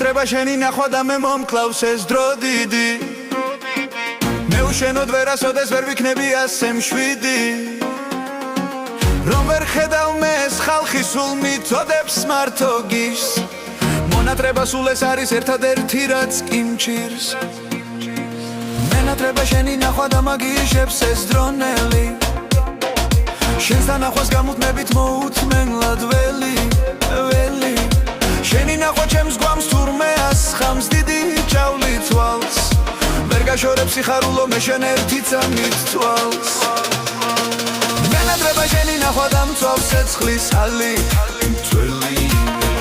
treba შენი ნახვა და მე მომკლავს ეს დრო დიდი მე უშენოდ ვერასოდეს ვერ ვიქნები ასე მშვიდი რომ ვერ ხედავ მე ეს ხალხი სულ მიწოდებს მართო გიშს მონატრება სულ ეს არის ერთადერთი რაც კი მჭირს მენატრება შენი ნახვა და მაგიშებს ეს დრონელი შენს დანახვას გამუდმებით მოუთმენლად ველი შენი ნახვა ჩემს გვამს თურმე ასხამს დიდი ჭავლი თვალს ვერ გაშორებ სიხარულო მე შენ ერთი წამით თვალს მენატრება შენი ნახვა და მწვავს ცეცხლის ალი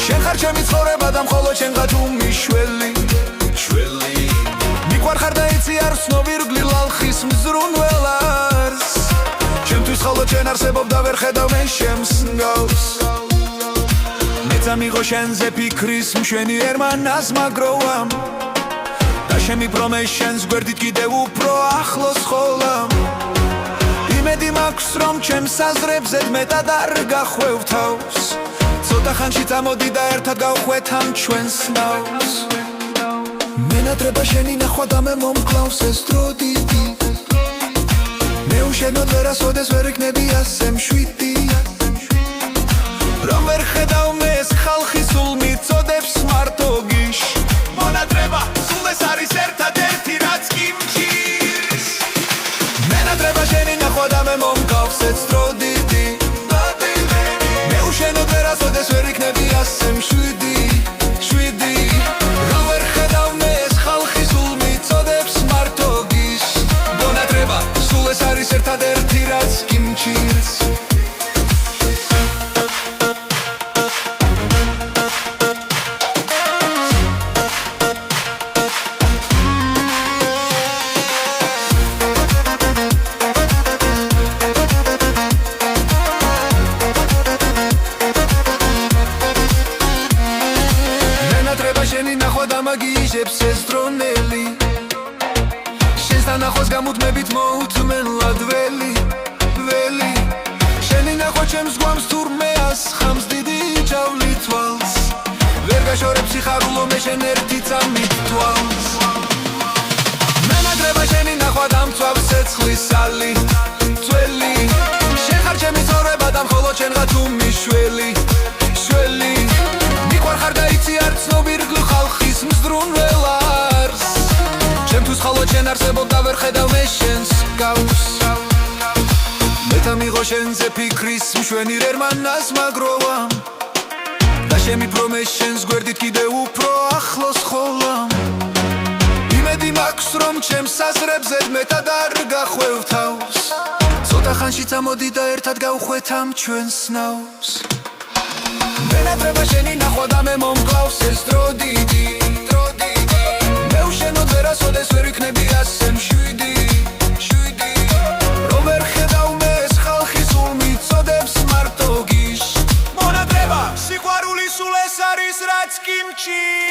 შენ ხარ ჩემი ცხოვრება და მხოლოდ შენღა თუ მიშველი მიყვარხარ და იცი არ ვცნობ ირგვლივ ალხის მზრუნველ არს ჩემთვის მხოლოდ შენ არსებობ და ვერ ხედავ მე შემსგავს მეწამიღო შენზე ფიქრის მშვენიერმა ნაზმაგროვამ და შემიბრომე შენს გვერდით კიდევ უფრო ახლოს ხოლამ იმედი მაქვს რომ ჩემს აზრებზე მეტად არ გახვევ თავს ცოტა ხანში წამოდი და ერთად გავხვეთ ამ ჩვენს ნავს მენატრება შენი ნახვა და მე მომკლავს ეს დრო დიდი მე უშენოდ ვერასოდეს ვერ იქნები ასე მშვიდი რომ ვერ ხედავ მე ეს ხალხი სულ მიწოდებს მარტო გიშ მონატრება სულ ეს არის ერთადერთი რაც კი მჭირს მენატრება შენი ნახვა და მე მომკლავს ეს დრო დიდი მე უშენოდ ვერასოდეს ვერ იქნები ასე მშვიდი რომ ვერ ხედავ მე ეს ხალხი სულ მიწოდებს მარტო გიშ მონატრება სულ ეს არის ერთადერთი რაც კი მჭირს მაგიშებს ეს დრონელი შენს დანახვას გამუდმებით მოუთმენლად ველი შენი ნახვა ჩემს გვამს თურმე ასხამს დიდი ჭავლი თვალს ვერ გაშორებ სიხარულო მე შენ ერთი წამით თვალს მენატრება შენი ნახვა და მწვავს ცეცხლის ალი შენ ხარ ჩემი ცხოვრება და მხოლოდ შენღა თუ მიშველი მიყვარხარ და იცი არ ვცნობ ირგვლივ ხალხის მზრუნველ არს ჩემთვის მხოლოდ შენ არსებობ და ვერ ხედავ მე შენს გავს მეტამიღო შენზე ფიქრის მშვენიერმა ნაზმაგროვამ და შემიბრომე შენს გვერდით კიდევ უფრო ახლოს ხოლამ იმედი მაქვს რომ ჩემს აზრებზე მეტად არ გახვევ თავს ცოტა ხანში წამოდი და ერთად გავხვეთ ამ ჩვენს ნავს მენატრება შენი ნახვა და მე მომკლავს ეს დრო დიდი მე უშენოდ ვერასოდეს ვერ იქნები ასე მშვიდი რომ ვერ ხედავ მე ეს ხალხი სულ მიწოდებს მარტო გიშ მონატრება სიყვარული სულ ეს არის რაც კი მჭირს